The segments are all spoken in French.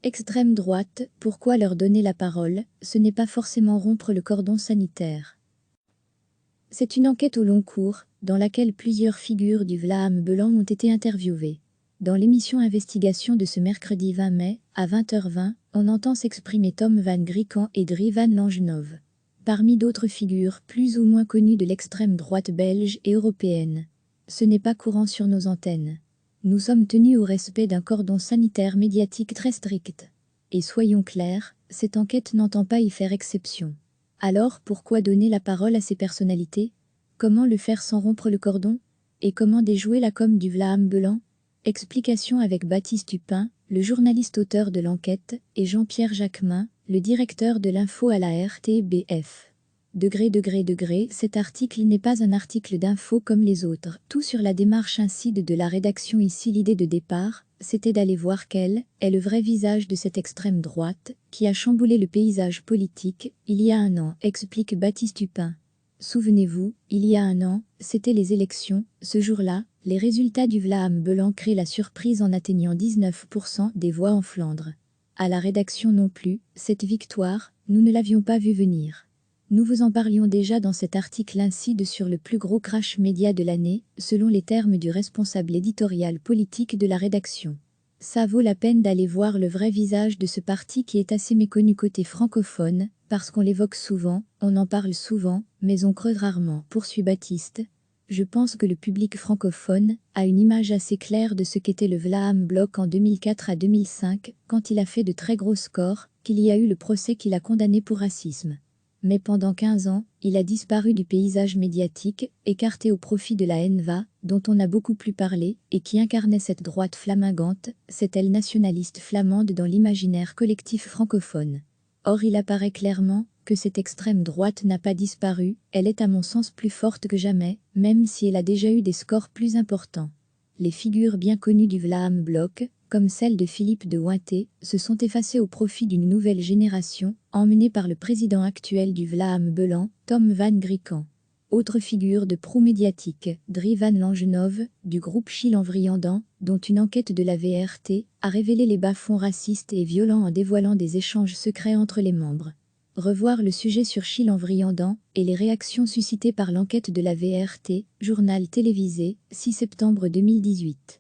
Extrême droite, pourquoi leur donner la parole? Ce n'est pas forcément rompre le cordon sanitaire. C'est une enquête au long cours, dans laquelle plusieurs figures du Vlaam-Belang ont été interviewées. Dans l'émission Investigation de ce mercredi 20 mai, à 20h20, on entend s'exprimer Tom van Grieken et Dries van Langenove. Parmi d'autres figures plus ou moins connues de l'extrême droite belge et européenne. Ce n'est pas courant sur nos antennes. Nous sommes tenus au respect d'un cordon sanitaire médiatique très strict. Et soyons clairs, cette enquête n'entend pas y faire exception. Alors pourquoi donner la parole à ces personnalités? Comment le faire sans rompre le cordon? Et comment déjouer la com du Vlaam-Belang? Explication avec Baptiste Hupin, le journaliste auteur de l'enquête, et Jean-Pierre Jacquemin, le directeur de l'info à la RTBF. Cet article n'est pas un article d'info comme les autres. Tout sur la démarche incide de la rédaction ici. L'idée de départ, c'était d'aller voir quel est le vrai visage de cette extrême droite, qui a chamboulé le paysage politique, il y a un an, explique Baptiste Hupin. Souvenez-vous, il y a un an, c'était les élections, ce jour-là, les résultats du Vlaam-Belang créent la surprise en atteignant 19% des voix en Flandre. À la rédaction non plus, cette victoire, nous ne l'avions pas vue venir. Nous vous en parlions déjà dans cet article incide sur le plus gros crash média de l'année, selon les termes du responsable éditorial politique de la rédaction. Ça vaut la peine d'aller voir le vrai visage de ce parti qui est assez méconnu côté francophone, parce qu'on l'évoque souvent, on en parle souvent, mais on creuse rarement, poursuit Baptiste. Je pense que le public francophone a une image assez claire de ce qu'était le Vlaam-Belang en 2004 à 2005, quand il a fait de très gros scores, qu'il y a eu le procès qui l'a condamné pour racisme. Mais pendant 15 ans, il a disparu du paysage médiatique, écarté au profit de la NVA, dont on a beaucoup plus parlé, et qui incarnait cette droite flamingante, cette aile nationaliste flamande dans l'imaginaire collectif francophone. Or il apparaît clairement que cette extrême droite n'a pas disparu, elle est à mon sens plus forte que jamais, même si elle a déjà eu des scores plus importants. Les figures bien connues du Vlaam-Belang, comme celle de Philippe de Winter, se sont effacées au profit d'une nouvelle génération, emmenée par le président actuel du Vlaam-Belang, Tom van Grieken. Autre figure de proue médiatique, Dries van Langenove, du groupe Schielan-Vriendam, dont une enquête de la VRT a révélé les bas-fonds racistes et violents en dévoilant des échanges secrets entre les membres. Revoir le sujet sur Schielan-Vriendam et les réactions suscitées par l'enquête de la VRT, journal télévisé, 6 septembre 2018.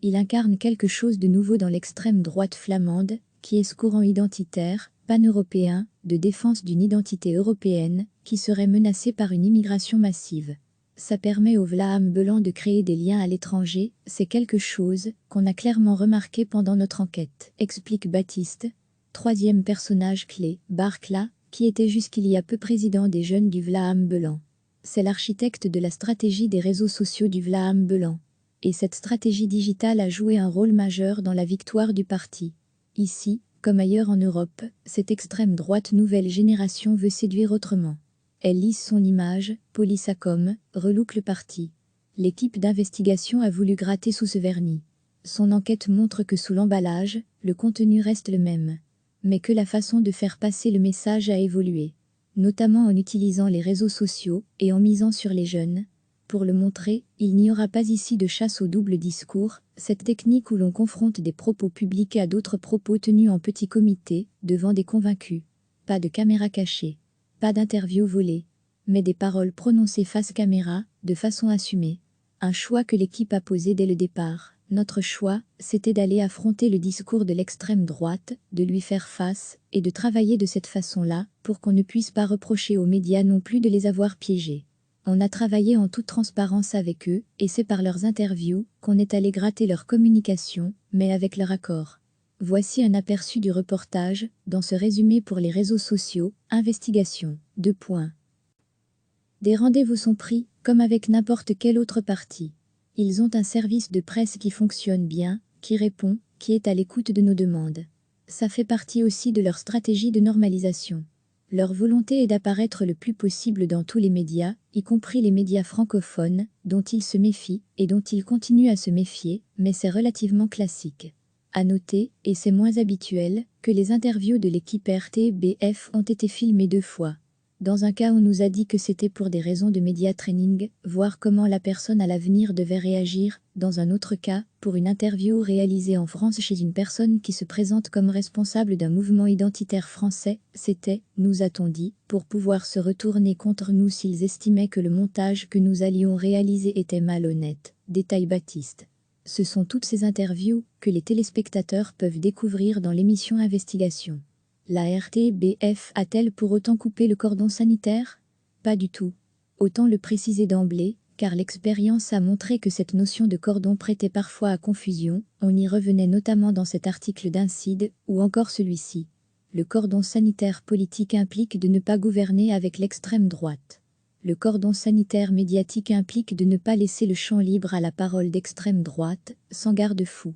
Il incarne quelque chose de nouveau dans l'extrême droite flamande, qui est ce courant identitaire, pan-européen, de défense d'une identité européenne, qui serait menacée par une immigration massive. Ça permet au Vlaam-Belang de créer des liens à l'étranger, c'est quelque chose qu'on a clairement remarqué pendant notre enquête, explique Baptiste. Troisième personnage clé, Barclay, qui était jusqu'il y a peu président des jeunes du Vlaam-Belang. C'est l'architecte de la stratégie des réseaux sociaux du Vlaam-Belang. Et cette stratégie digitale a joué un rôle majeur dans la victoire du parti. Ici, comme ailleurs en Europe, cette extrême droite nouvelle génération veut séduire autrement. Elle lisse son image, polit sa com, relook le parti. L'équipe d'investigation a voulu gratter sous ce vernis. Son enquête montre que sous l'emballage, le contenu reste le même. Mais que la façon de faire passer le message a évolué. Notamment en utilisant les réseaux sociaux et en misant sur les jeunes. Pour le montrer, il n'y aura pas ici de chasse au double discours, cette technique où l'on confronte des propos publics à d'autres propos tenus en petit comité, devant des convaincus. Pas de caméra cachée, pas d'interview volée, mais des paroles prononcées face caméra, de façon assumée. Un choix que l'équipe a posé dès le départ. Notre choix, c'était d'aller affronter le discours de l'extrême droite, de lui faire face, et de travailler de cette façon-là, pour qu'on ne puisse pas reprocher aux médias non plus de les avoir piégés. On a travaillé en toute transparence avec eux, et c'est par leurs interviews qu'on est allé gratter leur communication, mais avec leur accord. Voici un aperçu du reportage, dans ce résumé pour les réseaux sociaux, investigation, 2 points. Des rendez-vous sont pris, comme avec n'importe quel autre parti. Ils ont un service de presse qui fonctionne bien, qui répond, qui est à l'écoute de nos demandes. Ça fait partie aussi de leur stratégie de normalisation. Leur volonté est d'apparaître le plus possible dans tous les médias, y compris les médias francophones, dont ils se méfient et dont ils continuent à se méfier, mais c'est relativement classique. À noter, et c'est moins habituel, que les interviews de l'équipe RTBF ont été filmées 2 fois. Dans un cas, on nous a dit que c'était pour des raisons de média training, voir comment la personne à l'avenir devait réagir. Dans un autre cas, pour une interview réalisée en France chez une personne qui se présente comme responsable d'un mouvement identitaire français, c'était, nous a-t-on dit, pour pouvoir se retourner contre nous s'ils estimaient que le montage que nous allions réaliser était malhonnête, détaille Baptiste. Ce sont toutes ces interviews que les téléspectateurs peuvent découvrir dans l'émission Investigation. La RTBF a-t-elle pour autant coupé le cordon sanitaire? Pas du tout. Autant le préciser d'emblée, car l'expérience a montré que cette notion de cordon prêtait parfois à confusion, on y revenait notamment dans cet article d'Incide, ou encore celui-ci. Le cordon sanitaire politique implique de ne pas gouverner avec l'extrême droite. Le cordon sanitaire médiatique implique de ne pas laisser le champ libre à la parole d'extrême droite, sans garde-fou.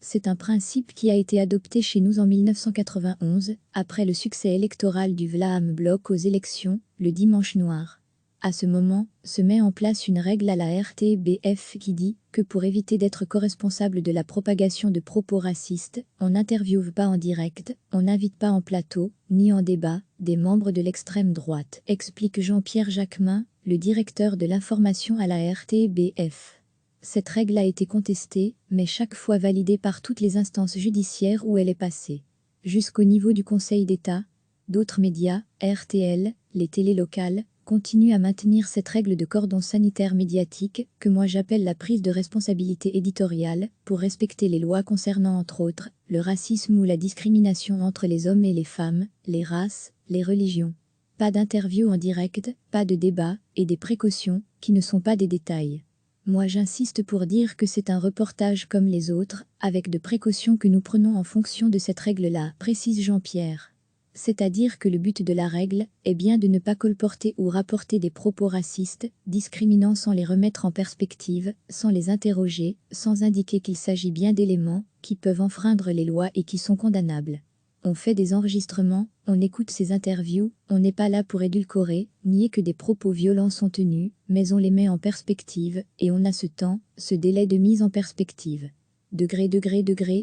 C'est un principe qui a été adopté chez nous en 1991, après le succès électoral du Vlaam Blok aux élections, le Dimanche Noir. À ce moment, se met en place une règle à la RTBF qui dit que pour éviter d'être co-responsable de la propagation de propos racistes, on n'interviewe pas en direct, on n'invite pas en plateau, ni en débat, des membres de l'extrême droite, explique Jean-Pierre Jacquemin, le directeur de l'information à la RTBF. Cette règle a été contestée, mais chaque fois validée par toutes les instances judiciaires où elle est passée. Jusqu'au niveau du Conseil d'État, d'autres médias, RTL, les télés locales, continuent à maintenir cette règle de cordon sanitaire médiatique, que moi j'appelle la prise de responsabilité éditoriale, pour respecter les lois concernant entre autres, le racisme ou la discrimination entre les hommes et les femmes, les races, les religions. Pas d'interview en direct, pas de débat, et des précautions, qui ne sont pas des détails. Moi j'insiste pour dire que c'est un reportage comme les autres, avec de précautions que nous prenons en fonction de cette règle-là, précise Jean-Pierre. C'est-à-dire que le but de la règle est bien de ne pas colporter ou rapporter des propos racistes, discriminants sans les remettre en perspective, sans les interroger, sans indiquer qu'il s'agit bien d'éléments qui peuvent enfreindre les lois et qui sont condamnables. On fait des enregistrements, on écoute ces interviews, on n'est pas là pour édulcorer, nier que des propos violents sont tenus, mais on les met en perspective, et on a ce temps, ce délai de mise en perspective. Degré,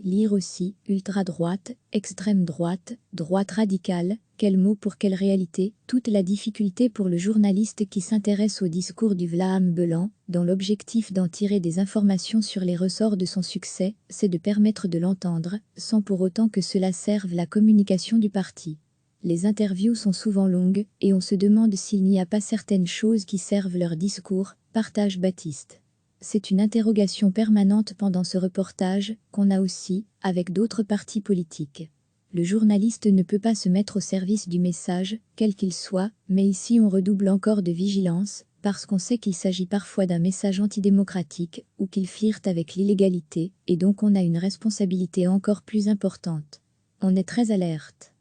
lire aussi, ultra-droite, extrême droite, droite radicale, quel mot pour quelle réalité, toute la difficulté pour le journaliste qui s'intéresse au discours du Vlaam Belan, dont l'objectif d'en tirer des informations sur les ressorts de son succès, c'est de permettre de l'entendre, sans pour autant que cela serve la communication du parti. Les interviews sont souvent longues, et on se demande s'il n'y a pas certaines choses qui servent leur discours, partage Baptiste. C'est une interrogation permanente pendant ce reportage, qu'on a aussi, avec d'autres partis politiques. Le journaliste ne peut pas se mettre au service du message, quel qu'il soit, mais ici on redouble encore de vigilance, parce qu'on sait qu'il s'agit parfois d'un message antidémocratique, ou qu'il flirte avec l'illégalité, et donc on a une responsabilité encore plus importante. On est très alerte.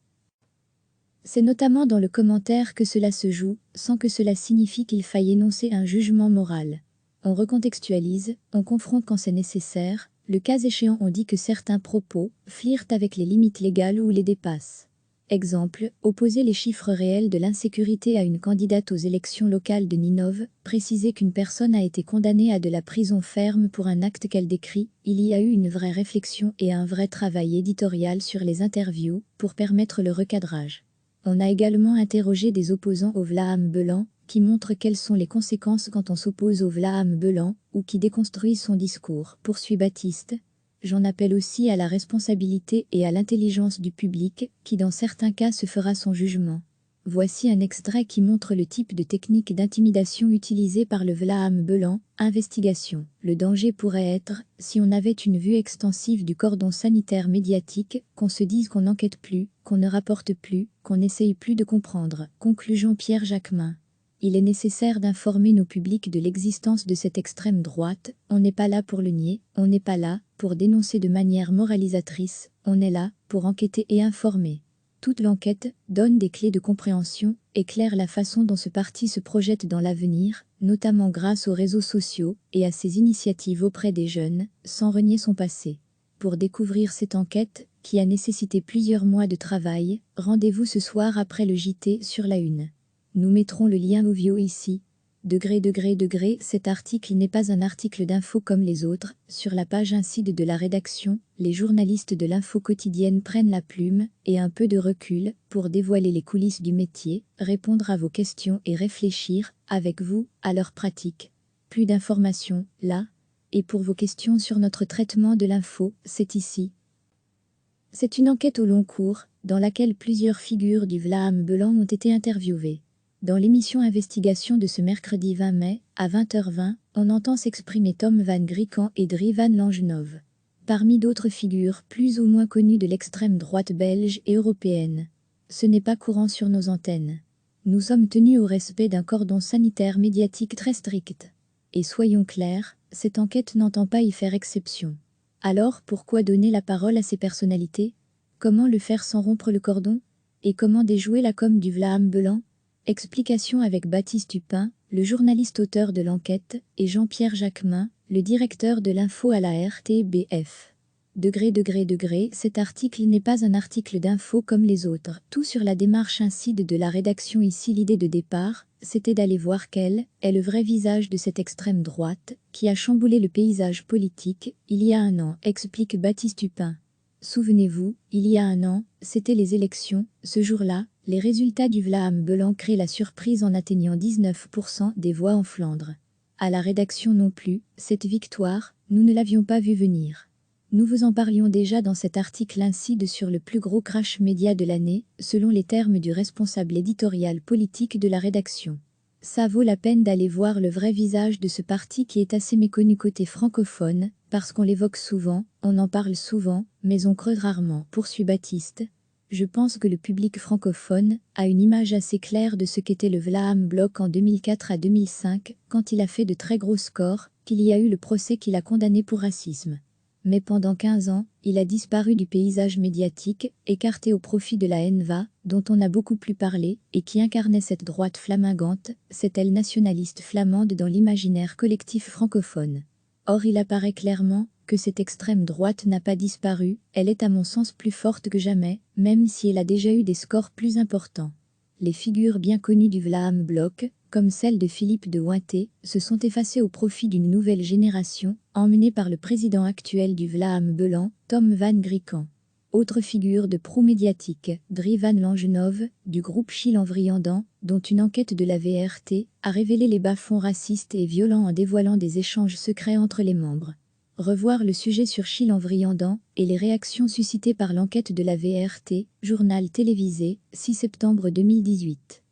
C'est notamment dans le commentaire que cela se joue, sans que cela signifie qu'il faille énoncer un jugement moral. On recontextualise, on confronte quand c'est nécessaire, le cas échéant on dit que certains propos flirtent avec les limites légales ou les dépassent. Exemple, opposer les chiffres réels de l'insécurité à une candidate aux élections locales de Ninove, préciser qu'une personne a été condamnée à de la prison ferme pour un acte qu'elle décrit, il y a eu une vraie réflexion et un vrai travail éditorial sur les interviews pour permettre le recadrage. On a également interrogé des opposants au Vlaam Belan, qui montrent quelles sont les conséquences quand on s'oppose au Vlaam Belan, ou qui déconstruisent son discours, poursuit Baptiste. J'en appelle aussi à la responsabilité et à l'intelligence du public, qui dans certains cas se fera son jugement. Voici un extrait qui montre le type de technique d'intimidation utilisée par le Vlaam Belan, investigation. Le danger pourrait être, si on avait une vue extensive du cordon sanitaire médiatique, qu'on se dise qu'on n'enquête plus, qu'on ne rapporte plus, qu'on n'essaye plus de comprendre, conclut Jean-Pierre Jacquemin. Il est nécessaire d'informer nos publics de l'existence de cette extrême droite, on n'est pas là pour le nier, on n'est pas là pour dénoncer de manière moralisatrice, on est là pour enquêter et informer. Toute l'enquête donne des clés de compréhension, éclaire la façon dont ce parti se projette dans l'avenir, notamment grâce aux réseaux sociaux et à ses initiatives auprès des jeunes, sans renier son passé. Pour découvrir cette enquête, qui a nécessité plusieurs mois de travail, rendez-vous ce soir après le JT sur la Une. Nous mettrons le lien audio ici. Cet article n'est pas un article d'info comme les autres. Sur la page incide de la rédaction, les journalistes de l'info quotidienne prennent la plume et un peu de recul pour dévoiler les coulisses du métier, répondre à vos questions et réfléchir, avec vous, à leur pratique. Plus d'informations, là. Et pour vos questions sur notre traitement de l'info, c'est ici. C'est une enquête au long cours, dans laquelle plusieurs figures du Vlaam Belang ont été interviewées. Dans l'émission Investigation de ce mercredi 20 mai, à 20h20, on entend s'exprimer Tom van Grieken et Dries van Langenhove. Parmi d'autres figures plus ou moins connues de l'extrême droite belge et européenne. Ce n'est pas courant sur nos antennes. Nous sommes tenus au respect d'un cordon sanitaire médiatique très strict. Et soyons clairs, cette enquête n'entend pas y faire exception. Alors pourquoi donner la parole à ces personnalités? Comment le faire sans rompre le cordon? Et comment déjouer la com du Vlaam Belang? Explication avec Baptiste Hupin, le journaliste auteur de l'enquête, et Jean-Pierre Jacquemin, le directeur de l'info à la RTBF. Cet article n'est pas un article d'info comme les autres. Tout sur la démarche incide de la rédaction ici. L'idée de départ, c'était d'aller voir quel est le vrai visage de cette extrême droite, qui a chamboulé le paysage politique, il y a un an, explique Baptiste Hupin. Souvenez-vous, il y a un an, c'était les élections. Ce jour-là, les résultats du Vlaam Belang créent la surprise en atteignant 19% des voix en Flandre. À la rédaction non plus, cette victoire, nous ne l'avions pas vue venir. Nous vous en parlions déjà dans cet article incide sur le plus gros crash média de l'année, selon les termes du responsable éditorial politique de la rédaction. Ça vaut la peine d'aller voir le vrai visage de ce parti qui est assez méconnu côté francophone, parce qu'on l'évoque souvent, on en parle souvent, mais on creuse rarement, poursuit Baptiste. Je pense que le public francophone a une image assez claire de ce qu'était le Vlaam Belang en 2004 à 2005, quand il a fait de très gros scores, qu'il y a eu le procès qui l'a condamné pour racisme. Mais pendant 15 ans, il a disparu du paysage médiatique, écarté au profit de la NVA, dont on a beaucoup plus parlé, et qui incarnait cette droite flamingante, cette aile nationaliste flamande dans l'imaginaire collectif francophone. Or il apparaît clairement que cette extrême droite n'a pas disparu, elle est à mon sens plus forte que jamais, même si elle a déjà eu des scores plus importants. Les figures bien connues du Vlaam Belang, comme celle de Philippe de Winter, se sont effacées au profit d'une nouvelle génération, emmenée par le président actuel du Vlaam Belang, Tom van Grieken. Autre figure de proue médiatique, Dries van Langenhove, du groupe Schieland-Vriendam, dont une enquête de la VRT a révélé les bas-fonds racistes et violents en dévoilant des échanges secrets entre les membres. Revoir le sujet sur Schieland-Vriendam et les réactions suscitées par l'enquête de la VRT, journal télévisé, 6 septembre 2018.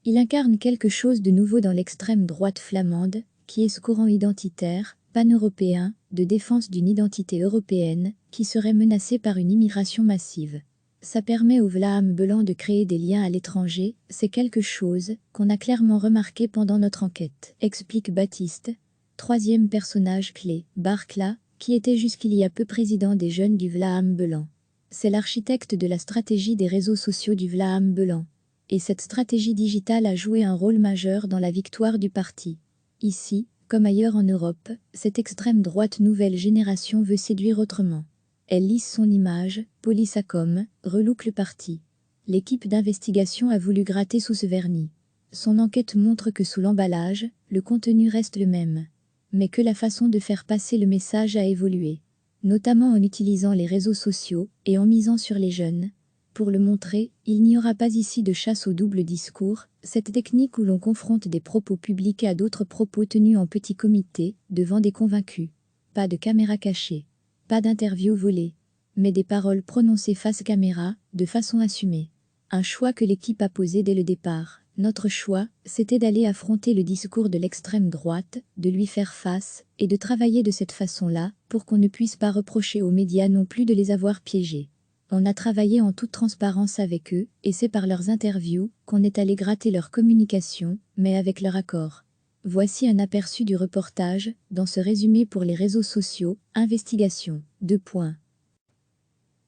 Il incarne quelque chose de nouveau dans l'extrême droite flamande, qui est ce courant identitaire, pan-européen, de défense d'une identité européenne, qui serait menacée par une immigration massive. Ça permet au Vlaam Belang de créer des liens à l'étranger, c'est quelque chose qu'on a clairement remarqué pendant notre enquête, explique Baptiste. Troisième personnage clé, Barclay, qui était jusqu'il y a peu président des jeunes du Vlaam Belang. C'est l'architecte de la stratégie des réseaux sociaux du Vlaam Belang. Et cette stratégie digitale a joué un rôle majeur dans la victoire du parti. Ici, comme ailleurs en Europe, cette extrême droite nouvelle génération veut séduire autrement. Elle lisse son image, polie sa com, relook le parti. L'équipe d'investigation a voulu gratter sous ce vernis. Son enquête montre que sous l'emballage, le contenu reste le même. Mais que la façon de faire passer le message a évolué. Notamment en utilisant les réseaux sociaux et en misant sur les jeunes. Pour le montrer, il n'y aura pas ici de chasse au double discours, cette technique où l'on confronte des propos publics à d'autres propos tenus en petit comité, devant des convaincus. Pas de caméra cachée. Pas d'interview volée. Mais des paroles prononcées face caméra, de façon assumée. Un choix que l'équipe a posé dès le départ. Notre choix, c'était d'aller affronter le discours de l'extrême droite, de lui faire face, et de travailler de cette façon-là, pour qu'on ne puisse pas reprocher aux médias non plus de les avoir piégés. On a travaillé en toute transparence avec eux, et c'est par leurs interviews qu'on est allé gratter leur communication, mais avec leur accord. Voici un aperçu du reportage, dans ce résumé pour les réseaux sociaux, investigation, 2 points.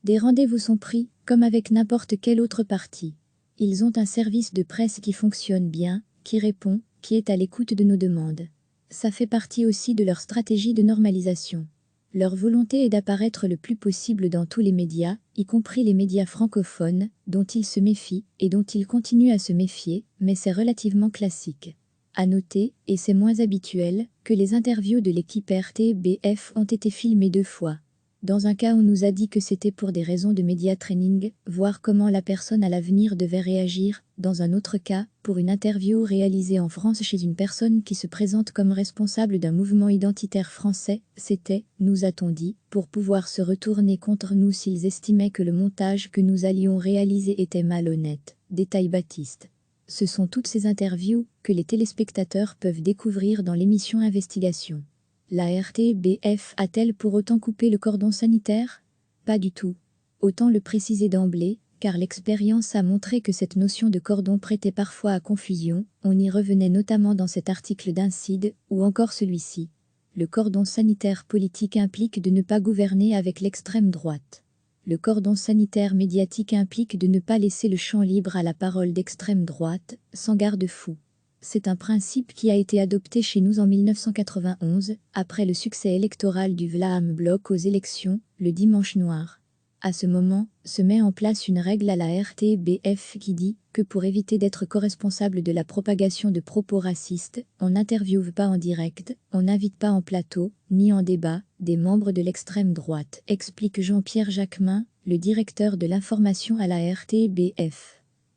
Des rendez-vous sont pris, comme avec n'importe quel autre parti. Ils ont un service de presse qui fonctionne bien, qui répond, qui est à l'écoute de nos demandes. Ça fait partie aussi de leur stratégie de normalisation. Leur volonté est d'apparaître le plus possible dans tous les médias, y compris les médias francophones, dont ils se méfient et dont ils continuent à se méfier, mais c'est relativement classique. À noter, et c'est moins habituel, que les interviews de l'équipe RTBF ont été filmées 2 fois. Dans un cas, on nous a dit que c'était pour des raisons de média training, voir comment la personne à l'avenir devait réagir. Dans un autre cas, pour une interview réalisée en France chez une personne qui se présente comme responsable d'un mouvement identitaire français, c'était, nous a-t-on dit, pour pouvoir se retourner contre nous s'ils estimaient que le montage que nous allions réaliser était malhonnête. Détaille Baptiste. Ce sont toutes ces interviews que les téléspectateurs peuvent découvrir dans l'émission Investigation. La RTBF a-t-elle pour autant coupé le cordon sanitaire? Pas du tout. Autant le préciser d'emblée, car l'expérience a montré que cette notion de cordon prêtait parfois à confusion, on y revenait notamment dans cet article d'Incide, ou encore celui-ci. Le cordon sanitaire politique implique de ne pas gouverner avec l'extrême droite. Le cordon sanitaire médiatique implique de ne pas laisser le champ libre à la parole d'extrême droite, sans garde-fou. C'est un principe qui a été adopté chez nous en 1991, après le succès électoral du Vlaam Blok aux élections, le Dimanche Noir. À ce moment, se met en place une règle à la RTBF qui dit que pour éviter d'être co-responsable de la propagation de propos racistes, on n'interviewe pas en direct, on n'invite pas en plateau, ni en débat, des membres de l'extrême droite, explique Jean-Pierre Jacquemin, le directeur de l'information à la RTBF.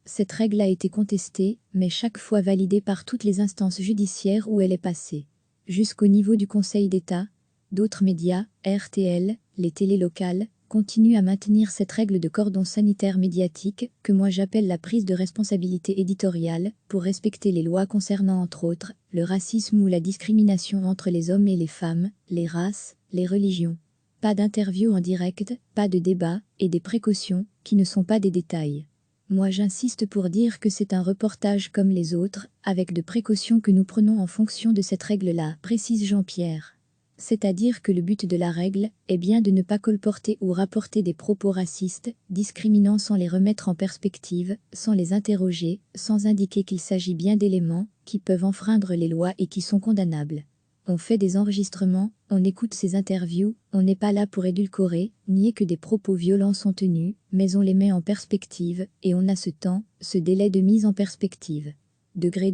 Cette règle a été contestée, mais chaque fois validée par toutes les instances judiciaires où elle est passée. Jusqu'au niveau du Conseil d'État, d'autres médias, RTL, les télés locales, continuent à maintenir cette règle de cordon sanitaire médiatique, que moi j'appelle la prise de responsabilité éditoriale, pour respecter les lois concernant entre autres, le racisme ou la discrimination entre les hommes et les femmes, les races, les religions. Pas d'interview en direct, pas de débat, et des précautions, qui ne sont pas des détails. Moi j'insiste pour dire que c'est un reportage comme les autres, avec de précautions que nous prenons en fonction de cette règle-là, précise Jean-Pierre. C'est-à-dire que le but de la règle est bien de ne pas colporter ou rapporter des propos racistes, discriminants sans les remettre en perspective, sans les interroger, sans indiquer qu'il s'agit bien d'éléments qui peuvent enfreindre les lois et qui sont condamnables. On fait des enregistrements, on écoute ces interviews, on n'est pas là pour édulcorer, nier que des propos violents sont tenus, mais on les met en perspective, et on a ce temps, ce délai de mise en perspective. Degré,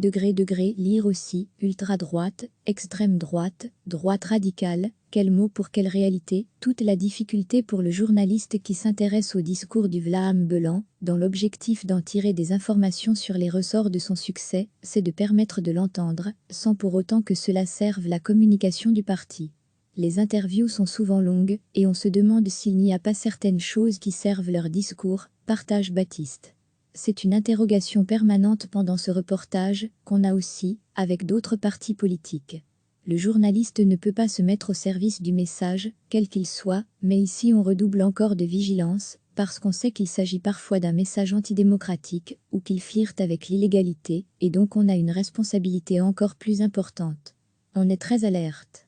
lire aussi, ultra-droite, extrême droite, droite radicale, quel mot pour quelle réalité, toute la difficulté pour le journaliste qui s'intéresse au discours du Vlaam Belan, dans l'objectif d'en tirer des informations sur les ressorts de son succès, c'est de permettre de l'entendre, sans pour autant que cela serve la communication du parti. Les interviews sont souvent longues, et on se demande s'il n'y a pas certaines choses qui servent leur discours, partage Baptiste. C'est une interrogation permanente pendant ce reportage, qu'on a aussi, avec d'autres partis politiques. Le journaliste ne peut pas se mettre au service du message, quel qu'il soit, mais ici on redouble encore de vigilance, parce qu'on sait qu'il s'agit parfois d'un message antidémocratique, ou qu'il flirte avec l'illégalité, et donc on a une responsabilité encore plus importante. On est très alerte.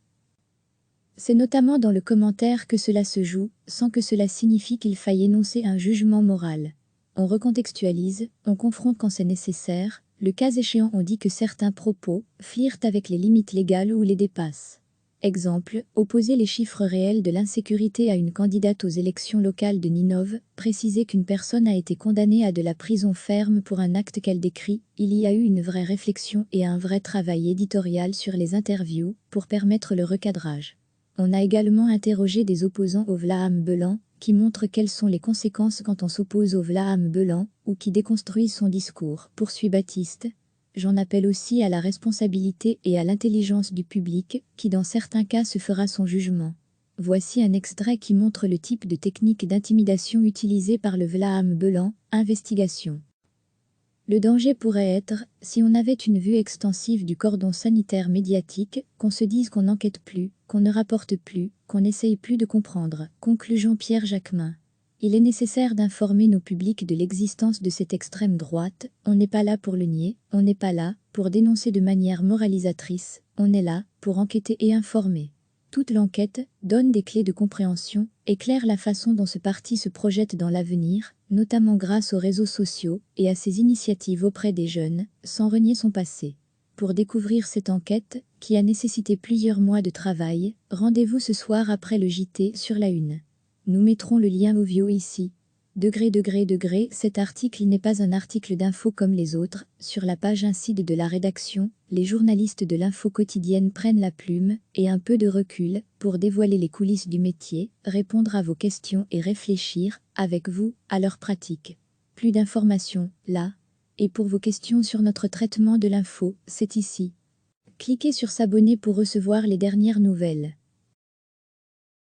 C'est notamment dans le commentaire que cela se joue, sans que cela signifie qu'il faille énoncer un jugement moral. On recontextualise, on confronte quand c'est nécessaire, le cas échéant on dit que certains propos flirtent avec les limites légales ou les dépassent. Exemple, opposer les chiffres réels de l'insécurité à une candidate aux élections locales de Ninove, préciser qu'une personne a été condamnée à de la prison ferme pour un acte qu'elle décrit, il y a eu une vraie réflexion et un vrai travail éditorial sur les interviews pour permettre le recadrage. On a également interrogé des opposants au Vlaam Belan, qui montrent quelles sont les conséquences quand on s'oppose au Vlaam Belan, ou qui déconstruisent son discours, poursuit Baptiste. J'en appelle aussi à la responsabilité et à l'intelligence du public, qui dans certains cas se fera son jugement. Voici un extrait qui montre le type de technique d'intimidation utilisée par le Vlaam Belan, Investigation. Le danger pourrait être, si on avait une vue extensive du cordon sanitaire médiatique, qu'on se dise qu'on n'enquête plus, qu'on ne rapporte plus, qu'on n'essaye plus de comprendre, conclut Jean-Pierre Jacquemin. Il est nécessaire d'informer nos publics de l'existence de cette extrême droite, on n'est pas là pour le nier, on n'est pas là pour dénoncer de manière moralisatrice, on est là pour enquêter et informer. Toute l'enquête donne des clés de compréhension, éclaire la façon dont ce parti se projette dans l'avenir, notamment grâce aux réseaux sociaux et à ses initiatives auprès des jeunes, sans renier son passé. Pour découvrir cette enquête, qui a nécessité plusieurs mois de travail. Rendez-vous ce soir après le JT sur la Une. Nous mettrons le lien audio ici. Cet article n'est pas un article d'info comme les autres. Sur la page Inside de la rédaction, les journalistes de l'info quotidienne prennent la plume et un peu de recul pour dévoiler les coulisses du métier, répondre à vos questions et réfléchir, avec vous, à leur pratique. Plus d'informations, là. Et pour vos questions sur notre traitement de l'info, c'est ici. Cliquez sur s'abonner pour recevoir les dernières nouvelles.